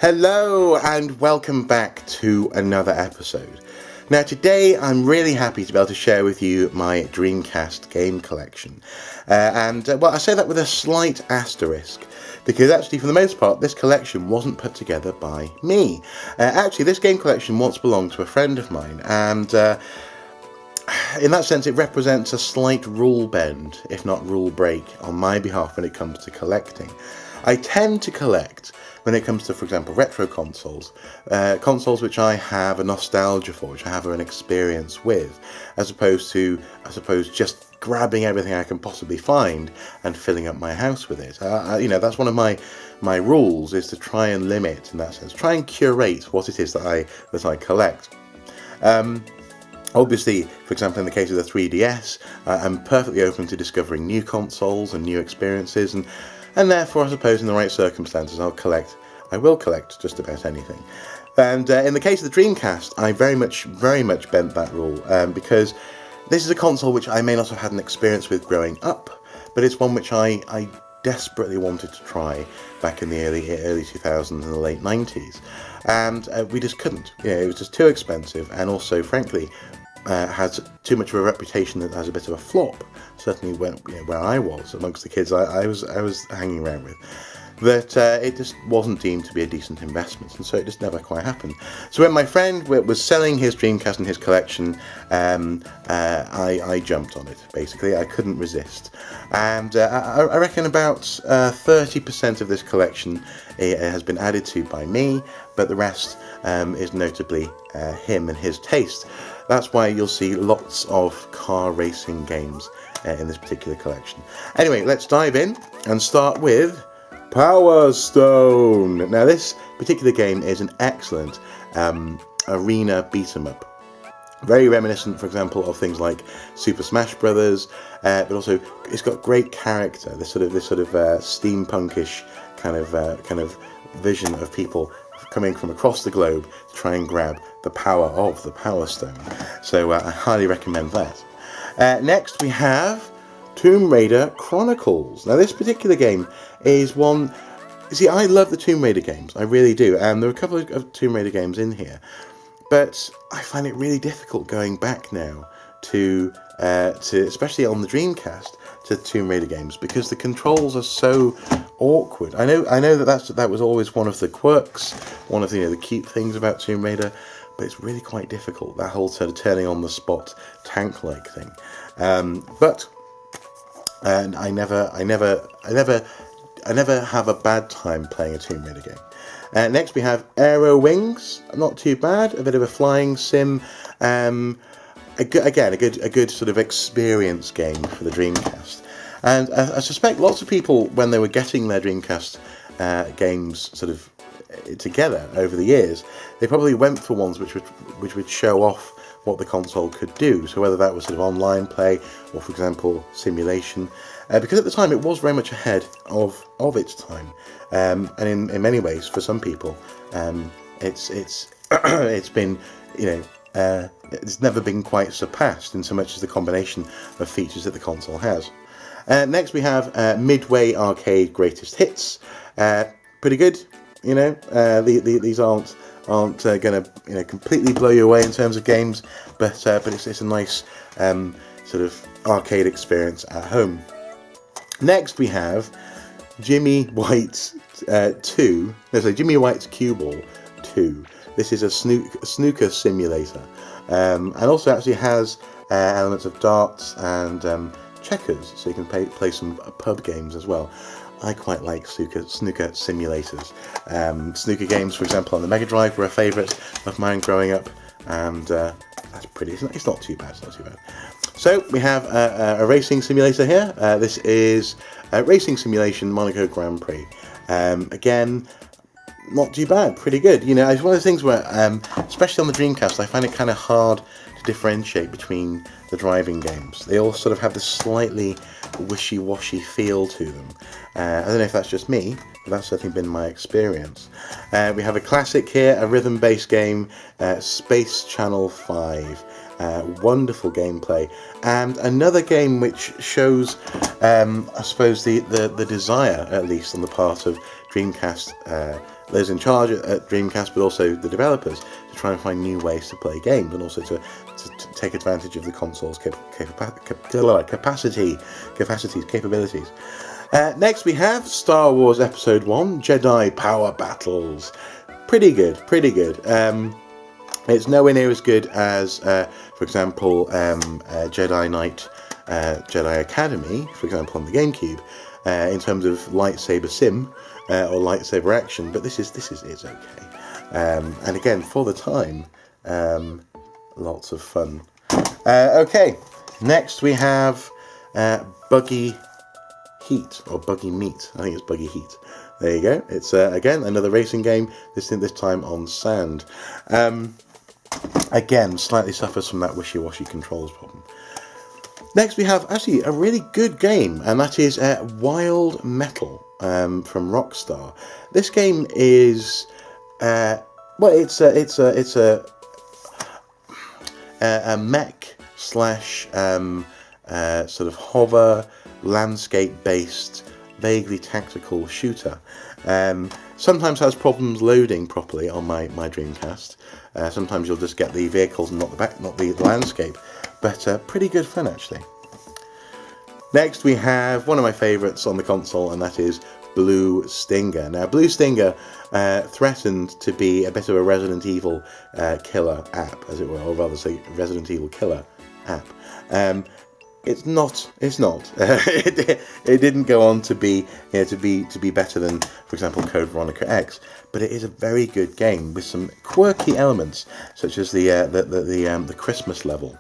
Hello and welcome back to another episode. Now today I'm really happy to be able to share with you my Dreamcast game collection. Well, I say that with a slight asterisk, because actually for the most part this collection wasn't put together by me. Actually this game collection once belonged to a friend of mine, and in that sense it represents a slight rule bend, if not rule break, on my behalf when it comes to collecting. I tend to collect when it comes to, for example, retro consoles, consoles which I have a nostalgia for, which I have an experience with, as opposed to, I suppose, just grabbing everything I can possibly find and filling up my house with it. That's one of my rules, is to try and limit, in that sense, try and curate what it is that I collect. Obviously, for example, in the case of the 3DS, I'm perfectly open to discovering new consoles and new experiences, and therefore, I suppose, in the right circumstances, I will collect just about anything. And in the case of the Dreamcast, I very much bent that rule, because this is a console which I may not have had an experience with growing up, but it's one which I desperately wanted to try back in the early 2000s and the late 90s, and we just couldn't. It was just too expensive, and also, frankly, has too much of a reputation as a bit of a flop. Certainly, where I was amongst the kids I was hanging around with, that it just wasn't deemed to be a decent investment, and so it just never quite happened. So when my friend was selling his Dreamcast and his collection, I jumped on it. Basically, I couldn't resist, and I reckon about 30% of this collection has been added to by me, but the rest is notably him and his taste. That's why you'll see lots of car racing games in this particular collection. Anyway, let's dive in and start with Power Stone. Now, this particular game is an excellent arena beat-em-up. Very reminiscent, for example, of things like Super Smash Brothers, but also it's got great character. This sort of steampunkish kind of vision of people coming from across the globe to try and grab the power of the Power Stone. So I highly recommend that. Next we have Tomb Raider Chronicles. Now this particular game is one... See, I love the Tomb Raider games, I really do, and there are a couple of Tomb Raider games in here, but I find it really difficult going back now to especially on the Dreamcast, to Tomb Raider games, because the controls are so awkward. I know that was always one of the quirks, one of the cute things about Tomb Raider, but it's really quite difficult, that whole sort of turning on the spot tank-like thing. But I never have a bad time playing a Tomb Raider game. Next we have Aero Wings. Not too bad, a bit of a flying sim. A good sort of experience game for the Dreamcast. And I suspect lots of people, when they were getting their Dreamcast games sort of together over the years, they probably went for ones which would show off what the console could do. So whether that was sort of online play or, for example, simulation, because at the time it was very much ahead of its time, and in many ways, for some people, it's been it's never been quite surpassed in so much as the combination of features that the console has. Next we have Midway Arcade Greatest Hits. Pretty good, these aren't going to completely blow you away in terms of games, but it's a nice sort of arcade experience at home. Next we have Jimmy White's Jimmy White's Cue Ball 2. This is a snooker simulator, and also actually has elements of darts and checkers, so you can play some pub games as well. I quite like snooker simulators. Snooker games, for example, on the Mega Drive were a favourite of mine growing up, and that's pretty. It's not too bad. So we have a racing simulator here. This is a racing simulation Monaco Grand Prix. Again, not too bad, pretty good. It's one of those things where, especially on the Dreamcast, I find it kind of hard to differentiate between the driving games. They all sort of have this slightly wishy-washy feel to them. I don't know if that's just me, but that's certainly been my experience. We have a classic here, a rhythm-based game, Space Channel 5. Wonderful gameplay, and another game which shows, I suppose, the desire, at least on the part of Dreamcast, those in charge at Dreamcast, but also the developers, to try and find new ways to play games, and also to take advantage of the console's capabilities. Next we have Star Wars Episode 1, Jedi Power Battles. Pretty good. It's nowhere near as good as, for example, Jedi Knight, Jedi Academy, for example, on the GameCube, in terms of lightsaber sim or lightsaber action. But it's okay. And again, for the time, lots of fun. Okay, next we have Buggy Heat, or Buggy Meat. I think it's Buggy Heat. There you go. It's again another racing game. This time on sand. Again, slightly suffers from that wishy-washy controls problem. Next we have actually a really good game, and that is Wild Metal from Rockstar. This game is it's a mech slash sort of hover landscape-based, vaguely tactical shooter. Sometimes has problems loading properly on my Dreamcast. Sometimes you'll just get the vehicles and not the landscape, but pretty good fun actually. Next we have one of my favourites on the console, and that is Blue Stinger. Now, Blue Stinger threatened to be a bit of a Resident Evil killer app, as it were, or rather say Resident Evil killer app. It's not. It didn't go on to be to be better than, for example, Code Veronica X. But it is a very good game with some quirky elements, such as the Christmas level.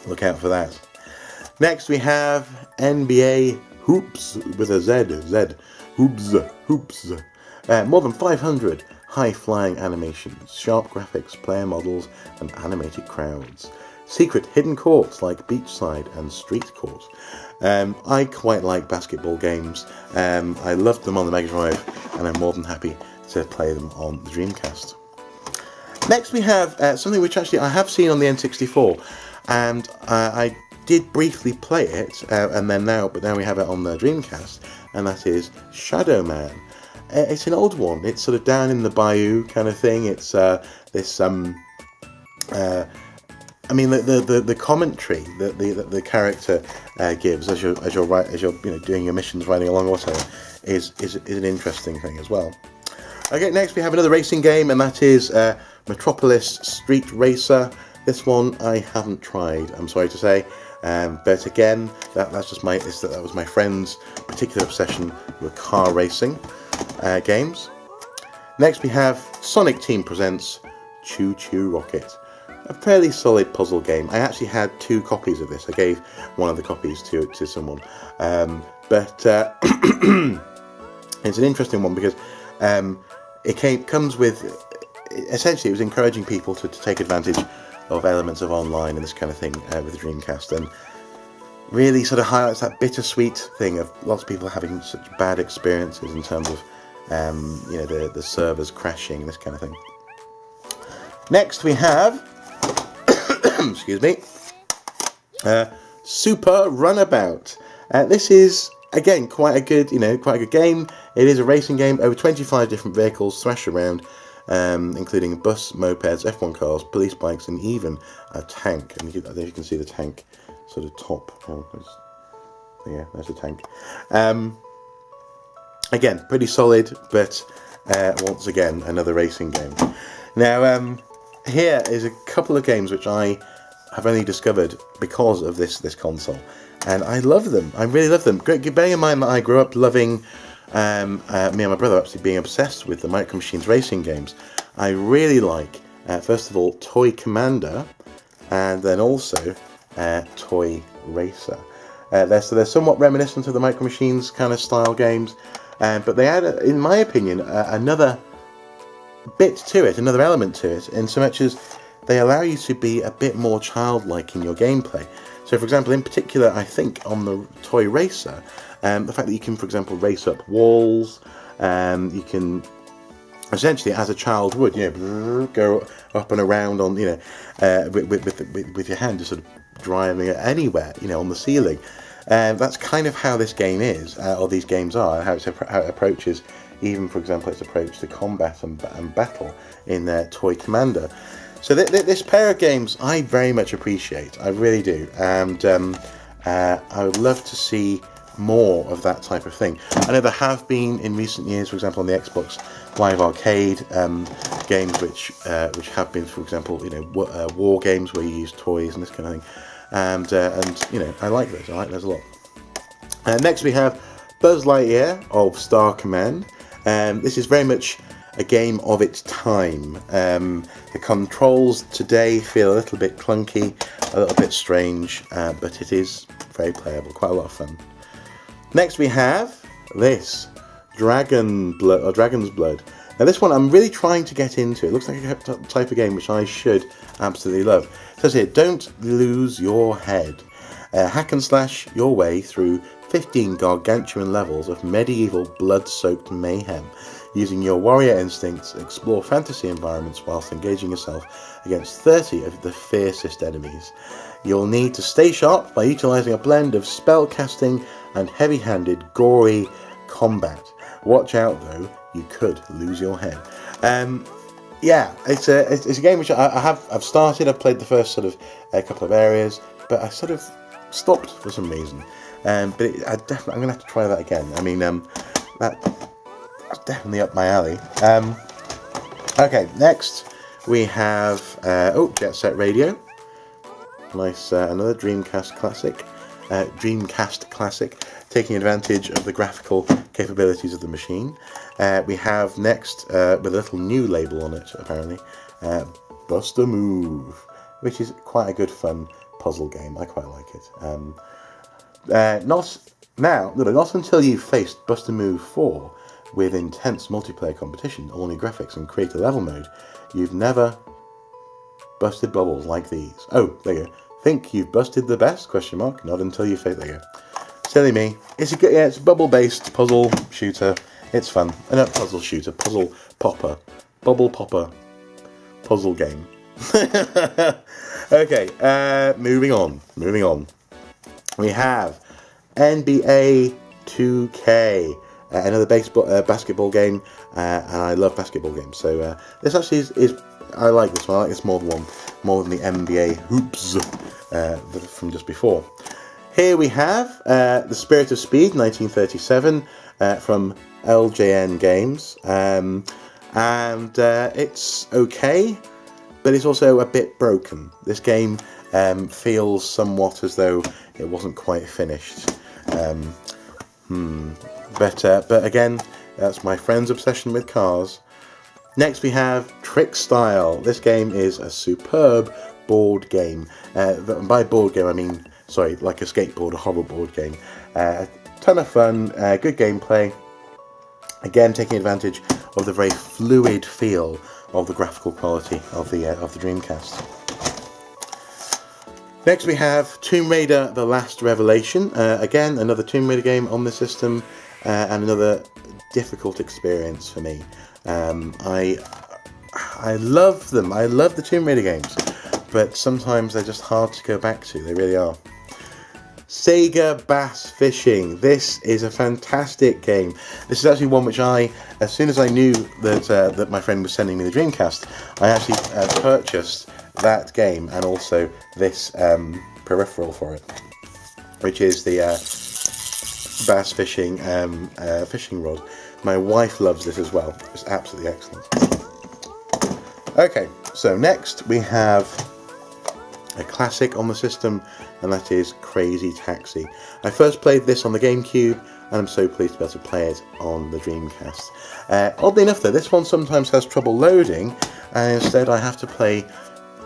Look out for that. Next we have NBA Hoops with a Z. Hoops. More than 500 high-flying animations, sharp graphics, player models, and animated crowds. Secret hidden courts like Beachside and Street Court. I quite like basketball games. I loved them on the Mega Drive, and I'm more than happy to play them on the Dreamcast. Next we have something which actually I have seen on the N64, and I did briefly play it, but now we have it on the Dreamcast, and that is Shadow Man. It's an old one. It's sort of down in the bayou kind of thing. It's this I mean, the commentary that the character gives as you're doing your missions, riding along, also is an interesting thing as well. Okay, next we have another racing game, and that is Metropolis Street Racer. This one I haven't tried, I'm sorry to say, but again, that was my friend's particular obsession with car racing games. Next we have Sonic Team presents Chu Chu Rocket. A fairly solid puzzle game. I actually had 2 copies of this. I gave one of the copies to someone, but it's an interesting one because it comes with, essentially, it was encouraging people to take advantage of elements of online and this kind of thing with the Dreamcast, and really sort of highlights that bittersweet thing of lots of people having such bad experiences in terms of the servers crashing and this kind of thing. Next we have excuse me, Super Runabout. This is again quite a good game. It is a racing game. Over 25 different vehicles thrash around, including bus, mopeds, F1 cars, police bikes, and even a tank. And I think you can see the tank sort of top. Yeah, there's the tank. Again, pretty solid, but once again another racing game. Now, here is a couple of games which I have only discovered because of this console, and I love them. I really love them. Bearing in mind that I grew up loving, me and my brother actually being obsessed with the Micro Machines racing games. I really like, first of all, Toy Commander, and then also Toy Racer. They're somewhat reminiscent of the Micro Machines kind of style games, but they add, in my opinion, another bit to it, another element to it, in so much as they allow you to be a bit more childlike in your gameplay. So, for example, in particular, I think on the Toy Racer, the fact that you can, for example, race up walls, you can essentially, as a child would, go up and around on, with your hand, just sort of driving it anywhere, on the ceiling. That's kind of how this game is, or these games are, how it approaches, even, for example, its approach to combat and battle in Toy Commander. So this pair of games I very much appreciate, I really do, and I would love to see more of that type of thing. I know there have been in recent years, for example, on the Xbox Live Arcade, games which have been, for example, war games where you use toys and this kind of thing, and I like those. I like those a lot. Next we have Buzz Lightyear of Star Command. This is very much a game of its time. The controls today feel a little bit clunky, a little bit strange, but it is very playable, quite a lot of fun. Next we have this, Dragon's Blood. Now this one I'm really trying to get into. It looks like a type of game which I should absolutely love. It says here, don't lose your head. Hack and slash your way through 15 gargantuan levels of medieval blood-soaked mayhem. Using your warrior instincts, explore fantasy environments whilst engaging yourself against 30 of the fiercest enemies. You'll need to stay sharp by utilising a blend of spell casting and heavy-handed, gory combat. Watch out though, you could lose your head. It's a game which I've started. I've played the first sort of a couple of areas, but I sort of stopped for some reason. I'm going to have to try that again. I mean, that's definitely up my alley. Okay, next we have Jet Set Radio. Nice, another Dreamcast classic, taking advantage of the graphical capabilities of the machine. We have next, with a little new label on it, apparently, Bust a Move, which is quite a good fun puzzle game. I quite like it. Not until you've faced Bust a Move 4 with intense multiplayer competition, all new graphics and creator level mode, you've never busted bubbles like these. Oh, there you go. Think you've busted the best? ? Not until you face. There you go. Silly me. It's a bubble-based puzzle shooter. It's fun. Not puzzle shooter, puzzle popper, bubble popper, puzzle game. Okay. Moving on. We have NBA 2K. Another basketball game, and I love basketball games. So this actually is I like this one. I like this more than the NBA hoops from just before. Here we have The Spirit of Speed, 1937, from LJN Games, and it's okay, but it's also a bit broken. This game feels somewhat as though it wasn't quite finished. But again, that's my friend's obsession with cars. Next we have Trickstyle. This game is a superb board game. By board game I mean, like a skateboard, a hoverboard game. A ton of fun, good gameplay. Again, taking advantage of the very fluid feel of the graphical quality of the Dreamcast. Next we have Tomb Raider: The Last Revelation. Again, another Tomb Raider game on the system, and another difficult experience for me. I love them. I love the Tomb Raider games, but sometimes they're just hard to go back to. They really are. Sega Bass Fishing. This is a fantastic game. This is actually one which as soon as I knew that my friend was sending me the Dreamcast, I actually purchased that game and also this peripheral for it, which is the bass fishing fishing rod. My wife loves this as well. It's absolutely excellent. Okay, so next we have a classic on the system, and that is Crazy Taxi. I first played this on the GameCube, and I'm so pleased to be able to play it on the Dreamcast. Oddly enough though, this one sometimes has trouble loading, and instead I have to play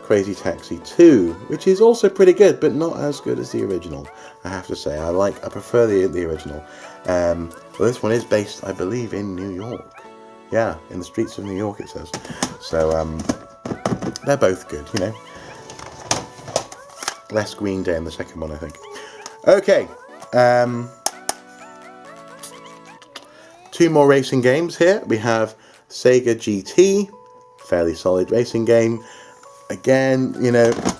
Crazy Taxi 2, which is also pretty good, but not as good as the original, I have to say. I prefer the original. Well, this one is based, I believe, in New York. Yeah, in the streets of New York, it says. So, they're both good, you know. Less Green Day in the second one, I think. Okay. Two more racing games here. We have Sega GT, fairly solid racing game. Again,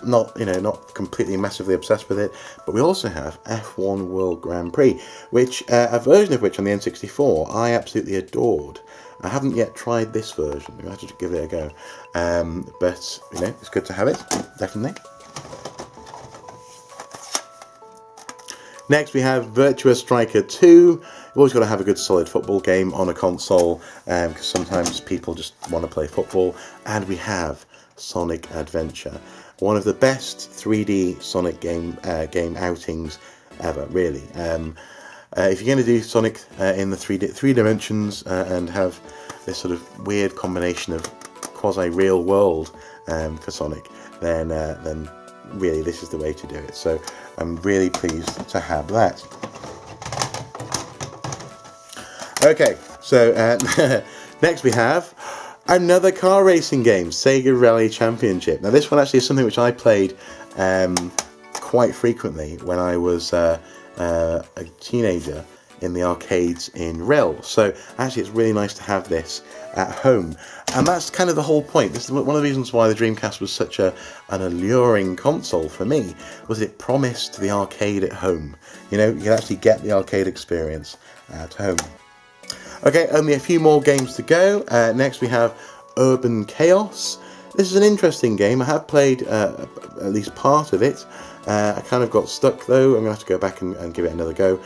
not completely massively obsessed with it, but we also have F1 World Grand Prix, which a version of which on the N64 I absolutely adored. I haven't yet tried this version. I'm going to have to give it a go, but it's good to have it, definitely. Next we have Virtua Striker 2. You've always got to have a good solid football game on a console, because sometimes people just want to play football. And we have Sonic Adventure, one of the best 3D Sonic game outings ever, really. If you're going to do Sonic in the three dimensions and have this sort of weird combination of quasi-real world for Sonic, then really this is the way to do it. So I'm really pleased to have that. Okay, so next we have another car racing game, Sega Rally Championship. Now this one actually is something which I played quite frequently when I was a teenager in the arcades in Rel. So actually it's really nice to have this at home. And that's kind of the whole point. This is one of the reasons why the Dreamcast was such an alluring console for me, was it promised the arcade at home. You could actually get the arcade experience at home. Okay, only a few more games to go. Next we have Urban Chaos. This is an interesting game. I have played at least part of it. I kind of got stuck though. I'm going to have to go back and give it another go.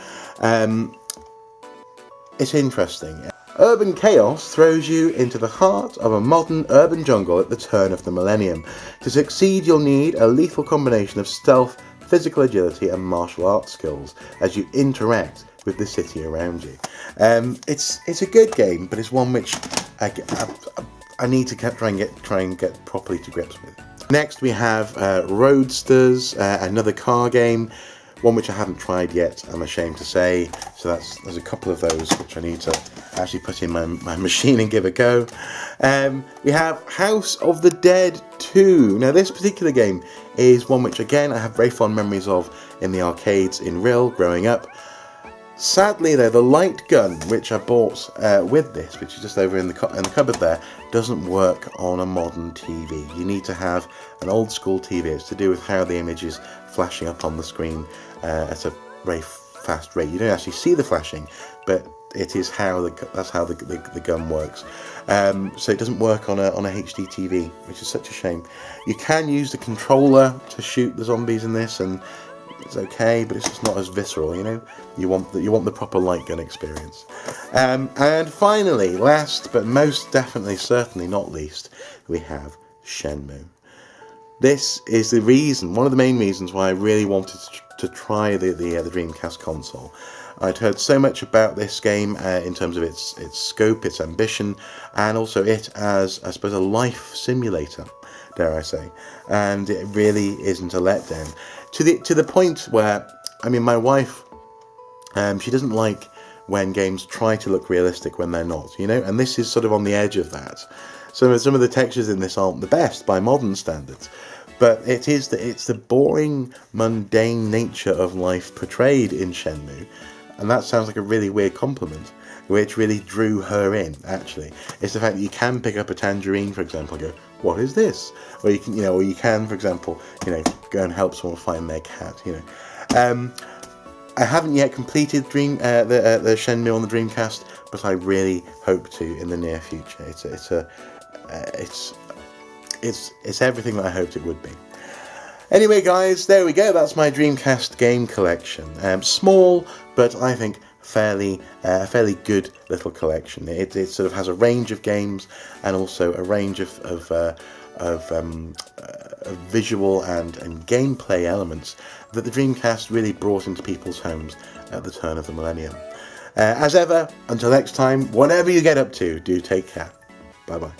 It's interesting. Urban Chaos throws you into the heart of a modern urban jungle at the turn of the millennium. To succeed, you'll need a lethal combination of stealth, physical agility and martial arts skills as you interact with the city around you. It's a good game, but it's one which I need to try and get properly to grips with. Next we have Roadsters, another car game, one which I haven't tried yet, I'm ashamed to say. So there's a couple of those which I need to actually put in my machine and give a go. We have House of the Dead 2. Now this particular game is one which again I have very fond memories of in the arcades in Ril growing up. Sadly though, the light gun which I bought with this, which is just over in the cupboard there, doesn't work on a modern TV. You need to have an old school TV. It's to do with how the image is flashing up on the screen at a very fast rate. You don't actually see the flashing, but it is that's how the gun works. So it doesn't work on a HD TV, which is such a shame. You can use the controller to shoot the zombies in this, and it's okay, but it's just not as visceral. You want the proper light gun experience. And finally, last but most definitely, certainly not least, we have Shenmue. This is one of the main reasons why I really wanted to try the Dreamcast console. I'd heard so much about this game in terms of its scope, its ambition, and also it as, I suppose, a life simulator, dare I say. And it really isn't a letdown. To the point where, my wife, she doesn't like when games try to look realistic when they're not, and this is sort of on the edge of that. Some of the textures in this aren't the best by modern standards, but it's the boring, mundane nature of life portrayed in Shenmue, and that sounds like a really weird compliment, which really drew her in. Actually, it's the fact that you can pick up a tangerine, for example, and go, "What is this?" Or you can, for example, go and help someone find their cat. I haven't yet completed the Shenmue on the Dreamcast, but I really hope to in the near future. It's everything that I hoped it would be. Anyway, guys, there we go. That's my Dreamcast game collection. Small, but I think fairly good little collection. It sort of has a range of games and also a range of visual and gameplay elements that the Dreamcast really brought into people's homes at the turn of the millennium. As ever, until next time, whatever you get up to, do take care. Bye bye.